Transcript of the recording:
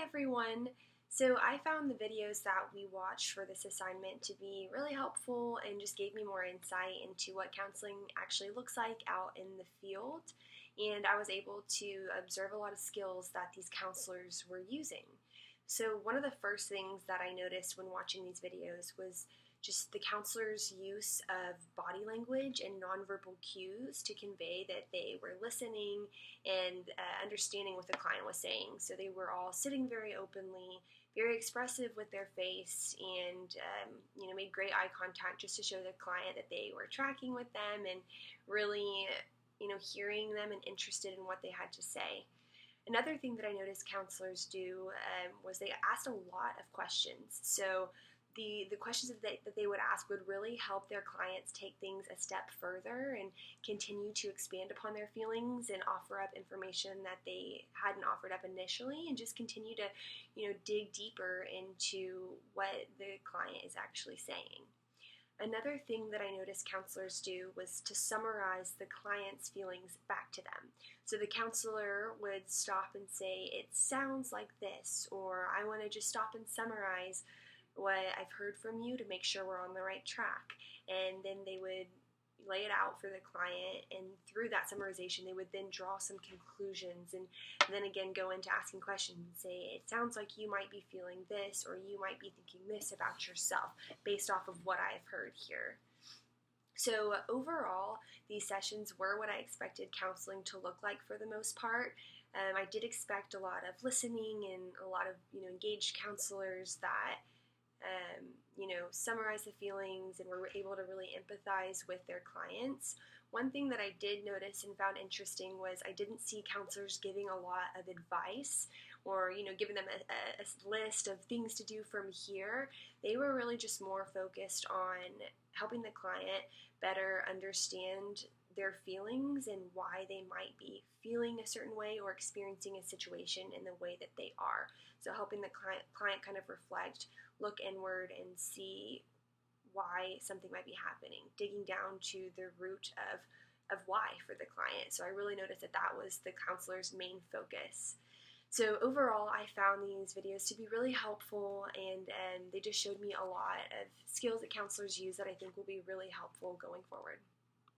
Hi everyone! So I found the videos that we watched for this assignment to be really helpful and just gave me more insight into what counseling actually looks like out in the field. And I was able to observe a lot of skills that these counselors were using. So one of the first things that I noticed when watching these videos was just the counselor's use of body language and nonverbal cues to convey that they were listening and understanding what the client was saying. So they were all sitting very openly, very expressive with their face, and made great eye contact just to show the client that they were tracking with them and really hearing them and interested in what they had to say. Another thing that I noticed counselors do was they asked a lot of questions. So the questions that they would ask would really help their clients take things a step further and continue to expand upon their feelings and offer up information that they hadn't offered up initially, and just continue to dig deeper into what the client is actually saying. Another thing that I noticed counselors do was to summarize the client's feelings back to them. So the counselor would stop and say, "It sounds like this," or "I want to just stop and summarize what I've heard from you to make sure we're on the right track." And then they would lay it out for the client, and through that summarization they would then draw some conclusions, and then again go into asking questions and say, "It sounds like you might be feeling this, or you might be thinking this about yourself based off of what I've heard here." So overall, these sessions were what I expected counseling to look like for the most part. I did expect a lot of listening and a lot of engaged counselors that summarize the feelings and were able to really empathize with their clients. One thing that I did notice and found interesting was I didn't see counselors giving a lot of advice or giving them a list of things to do from here. They were really just more focused on helping the client better understand their feelings and why they might be feeling a certain way or experiencing a situation in the way that they are. So helping the client kind of reflect, look inward, and see why something might be happening, digging down to the root of why for the client. So I really noticed that that was the counselor's main focus. So overall, I found these videos to be really helpful, and they just showed me a lot of skills that counselors use that I think will be really helpful going forward.